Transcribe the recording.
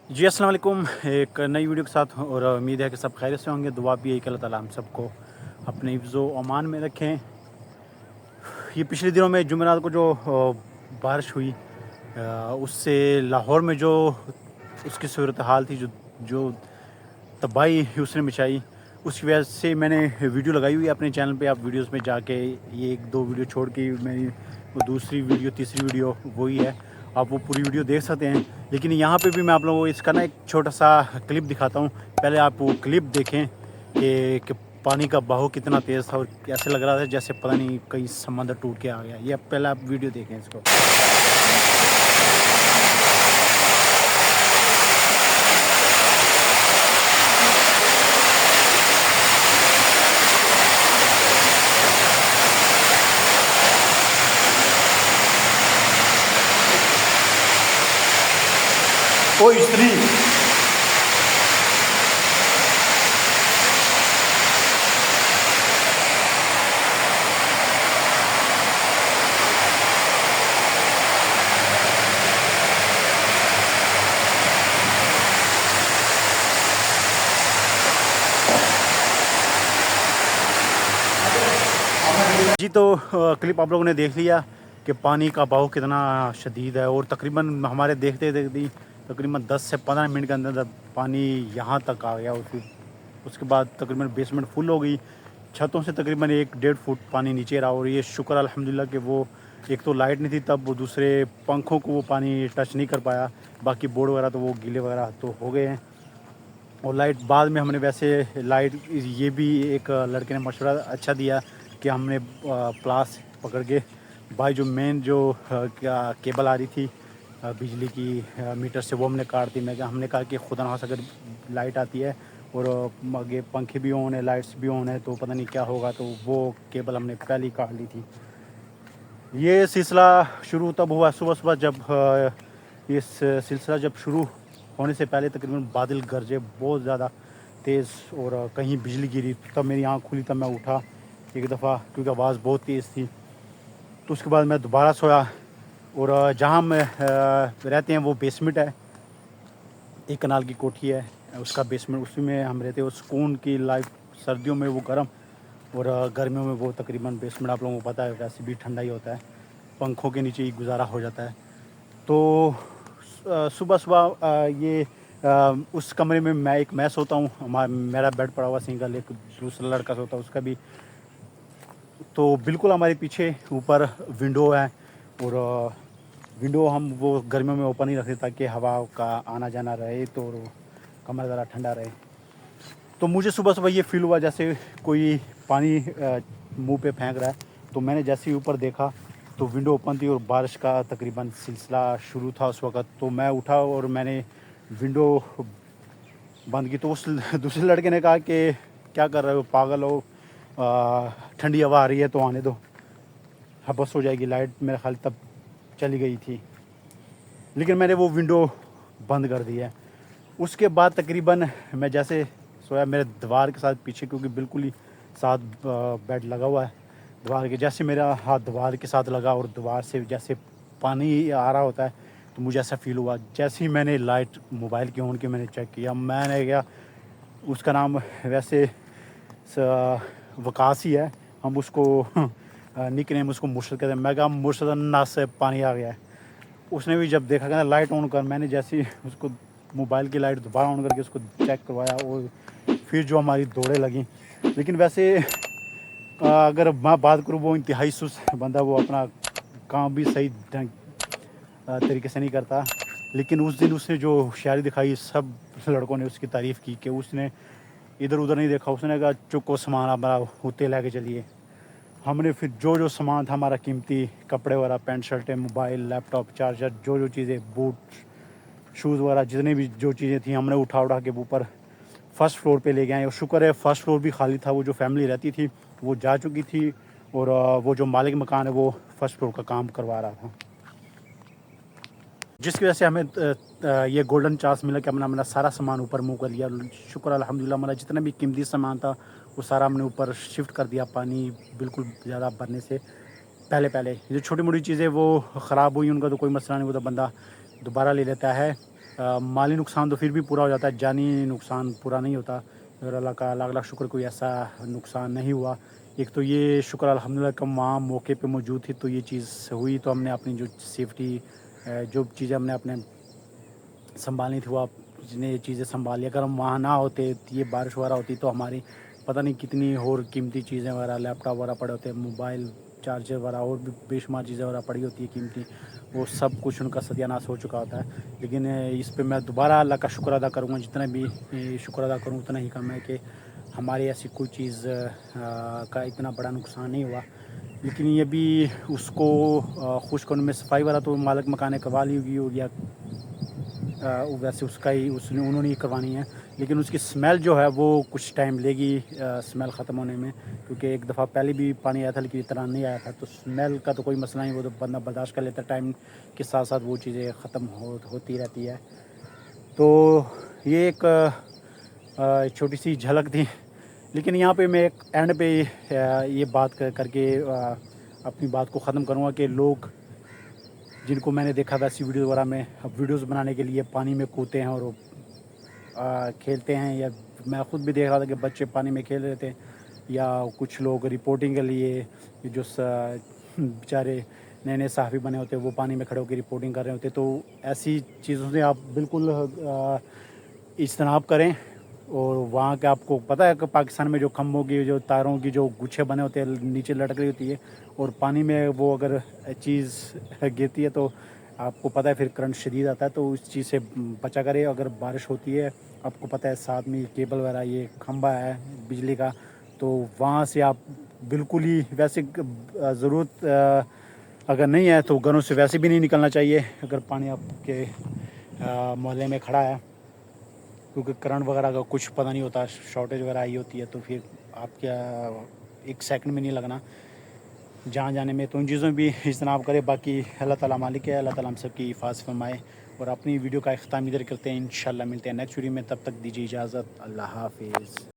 जी अस्सलाम वालेकुम। एक नई वीडियो के साथ और उम्मीद है कि सब खैरियत से होंगे। दुआ भी यही कि अल्लाह ताला हम सबको अपने हिफ्ज़ व अमान में रखें। ये पिछले दिनों में जुमेरात को जो बारिश हुई, उससे लाहौर में जो उसकी सूरत हाल थी, जो जो तबाही उसने मचाई, उसकी वजह से मैंने वीडियो लगाई हुई है अपने चैनल पे। आप वीडियोस में जाके ये एक दो वीडियो छोड़ के मेरी वो दूसरी वीडियो तीसरी वीडियो वही है, आप वो पूरी वीडियो देख सकते हैं। लेकिन यहाँ पे भी मैं आप लोगों को इसका ना एक छोटा सा क्लिप दिखाता हूँ। पहले आप वो क्लिप देखें कि पानी का बहाव कितना तेज़ था और ऐसे लग रहा था जैसे पता नहीं कहीं समंदर टूट के आ गया। ये पहले आप वीडियो देखें इसको। ओ स्त्री। जी तो क्लिप आप लोगों ने देख लिया कि पानी का बहाव कितना शदीद है और तकरीबन हमारे देखते देखते तकरीबन 10 से 15 मिनट के अंदर पानी यहाँ तक आ गया। और फिर उसके बाद तकरीबन बेसमेंट फुल हो गई। छतों से तकरीबन 1-1.5 फुट पानी नीचे रहा। और ये शुक्र अल्हम्दुलिल्लाह कि वो एक तो लाइट नहीं थी तब, वो दूसरे पंखों को वो पानी टच नहीं कर पाया। बाकी बोर्ड वगैरह तो वो गीले वगैरह तो हो गए हैं। और लाइट बाद में हमने वैसे लाइट ये भी एक लड़के ने मशवरा अच्छा दिया कि हमने प्लास पकड़ के भाई जो मेन जो क्या केबल आ रही थी बिजली की मीटर से, वो हमने काट दी। हमने कहा कि खुदा ना अगर लाइट आती है और आगे पंखे भी ऑन है लाइट्स भी ऑन है तो पता नहीं क्या होगा, तो वो केबल हमने पहले ही काट ली थी। ये सिलसिला शुरू तब हुआ सुबह सुबह जब ये सिलसिला जब शुरू होने से पहले तकरीबन बादल गरजे बहुत ज़्यादा तेज़ और कहीं बिजली गिरी। तब मेरी आँख खुली, तब मैं उठा एक दफ़ा क्योंकि आवाज़ बहुत तेज़ थी। तो उसके बाद मैं दोबारा सोया। और जहाँ हम रहते हैं वो बेसमेंट है, एक कनाल की कोठी है उसका बेसमेंट, उसी में हम रहते हैं। और सुकून की लाइफ, सर्दियों में वो गर्म और गर्मियों में वो तकरीबन बेसमेंट आप लोगों को पता है वैसे भी ठंडा ही होता है, पंखों के नीचे ही गुजारा हो जाता है। तो सुबह सुबह ये उस कमरे में मैं सोता हूँ, मेरा बेड पड़ा हुआ सिंगल, एक दूसरा लड़का सोता है उसका भी। तो बिल्कुल हमारे पीछे ऊपर विंडो है। और विंडो हम वो गर्मियों में ओपन ही रखते ताकि हवा का आना जाना रहे तो कमरा ज़रा ठंडा रहे। तो मुझे सुबह सुबह ये फील हुआ जैसे कोई पानी मुंह पे फेंक रहा है। तो मैंने जैसे ही ऊपर देखा तो विंडो ओपन थी और बारिश का तकरीबन सिलसिला शुरू था उस वक़्त। तो मैं उठा और मैंने विंडो बंद की। तो उस दूसरे लड़के ने कहा कि क्या कर रहे हो, पागल हो, ठंडी हवा आ रही है तो आने दो, हबस हो जाएगी। लाइट मेरे ख्याल तब चली गई थी, लेकिन मैंने वो विंडो बंद कर दी है। उसके बाद तकरीबन मैं जैसे सोया, मेरे दीवार के साथ पीछे क्योंकि बिल्कुल ही साथ बेड लगा हुआ है दीवार के, जैसे मेरा हाथ दीवार के साथ लगा और दीवार से जैसे पानी आ रहा होता है, तो मुझे ऐसा फील हुआ। जैसे ही मैंने लाइट मोबाइल की ऑन की, मैंने चेक किया, मैंने क्या, उसका नाम वैसे वकास ही है, हम उसको निक नेम उसको मुर्शद कहते हैं। मैं कहा मुर्शद अन्ना से पानी आ गया है। उसने भी जब देखा कहना लाइट ऑन कर, मैंने जैसे ही उसको मोबाइल की लाइट दोबारा ऑन करके उसको चेक करवाया और फिर जो हमारी दौड़े लगी। लेकिन वैसे अगर मैं बात करूँ, वो इंतहाई सुस्त बंदा, वो अपना काम भी सही ढंग तरीके से नहीं करता। लेकिन उस दिन उसने जो होशियारी दिखाई, सब लड़कों ने उसकी तारीफ़ की कि उसने इधर उधर नहीं देखा। उसने कहा चुको सामान हमारा होते लेके चलिए। हमने फिर जो जो सामान था हमारा कीमती, कपड़े वगैरह, पैंट शर्टें, मोबाइल, लैपटॉप, चार्जर, जो जो चीज़ें, बूट, शूज़ वगैरह, जितनी भी जो चीज़ें थी, हमने उठा उठा के ऊपर फर्स्ट फ्लोर पे ले गए। और शुक्र है फर्स्ट फ्लोर भी खाली था, वो जो फैमिली रहती थी वो जा चुकी थी और वो जो मालिक मकान है वो फर्स्ट फ्लोर का काम करवा रहा था, जिसकी वजह से हमें ये गोल्डन चांस मिला कि हमने अपना सारा सामान ऊपर मूव कर लिया। शुक्र अल्हम्दुलिल्लाह, हमारा जितना भी कीमती सामान था वो सारा हमने ऊपर शिफ्ट कर दिया पानी बिल्कुल ज़्यादा भरने से पहले पहले। जो छोटी मोटी चीज़ें वो ख़राब हुई उनका तो कोई मसला नहीं, वो तो बंदा दोबारा ले लेता है। माली नुकसान तो फिर भी पूरा हो जाता है, जानी नुकसान पूरा नहीं होता। और अल्लाह का लाख लाख शुक्र कोई ऐसा नुकसान नहीं हुआ। एक तो ये शुक्र अल्हम्दुलिल्लाह कि वहाँ मौके पे मौजूद थी तो ये चीज़ हुई, तो हमने अपनी जो सेफ्टी जो चीज़ें हमने अपने संभालनी थी वो आपने ये चीज़ें संभाल ली। अगर हम वहाँ ना होते, ये बारिश वगैरह होती तो हमारी पता नहीं कितनी और कीमती चीज़ें वगैरह, लैपटॉप वगैरह पड़े होते, मोबाइल चार्जर वगैरह और भी बेशुमार चीज़ें वगैरह पड़ी होती है कीमती, वो सब कुछ उनका सत्यानाश हो चुका होता है। लेकिन इस पे मैं दोबारा अल्लाह का शुक्र अदा करूँगा, जितना भी शुक्र अदा करूँ उतना ही कम है कि हमारी ऐसी कोई चीज़ का इतना बड़ा नुकसान नहीं हुआ। लेकिन ये भी उसको खुश करने में सफाई वाला तो मालिक मकान ने करवा ली होगी, या वैसे उसका ही उसने उन्होंने ही करवानी है। लेकिन उसकी स्मेल जो है वो कुछ टाइम लेगी स्मेल ख़त्म होने में, क्योंकि एक दफ़ा पहले भी पानी आया था लेकिन इतना नहीं आया था। तो स्मेल का तो कोई मसला नहीं, वो तो बंदा बर्दाश्त कर लेता है, टाइम के साथ साथ वो चीज़ें ख़त्म होती रहती है। तो ये एक छोटी सी झलक थी। लेकिन यहाँ पे मैं एक एंड पे ये बात करके अपनी बात को ख़त्म करूँगा कि लोग जिनको मैंने देखा वैसी वीडियो वगैरह में वीडियोस बनाने के लिए पानी में कूदते हैं और खेलते हैं, या मैं ख़ुद भी देख रहा था कि बच्चे पानी में खेल रहे थे, या कुछ लोग रिपोर्टिंग के लिए जो बेचारे नए नए सहाफ़ी बने होते हैं वो पानी में खड़े होकर रिपोर्टिंग कर रहे होते। तो ऐसी चीज़ों से आप बिल्कुल इज्तनाब करें। और वहाँ के आपको पता है कि पाकिस्तान में जो खम्भों की जो तारों की जो गुच्छे बने होते हैं नीचे लटक रही होती है, और पानी में वो अगर चीज़ गिरती है तो आपको पता है फिर करंट शदीद आता है, तो उस चीज़ से बचा करें। अगर बारिश होती है आपको पता है साथ में केबल वगैरह ये खंभा है बिजली का, तो वहाँ से आप बिल्कुल ही वैसे ज़रूरत अगर नहीं है तो घरों से वैसे भी नहीं निकलना चाहिए अगर पानी आपके मोहल्ले में खड़ा है, क्योंकि करंट वगैरह का कुछ पता नहीं होता, शॉर्टेज वगैरह आई होती है तो फिर आप क्या एक सेकंड में नहीं लगना जहाँ जाने में। तो उन चीज़ों में भी इज्तनाब करें। बाकी अल्लाह ताला मालिक है, अल्लाह ताला हम सब की हिफाज़त फरमाए। और अपनी वीडियो का अख्ताम इधर करते हैं, इंशाल्लाह मिलते हैं नेक्स्ट वीडियो में, तब तक दीजिए इजाज़त, अल्लाह हाफिज़।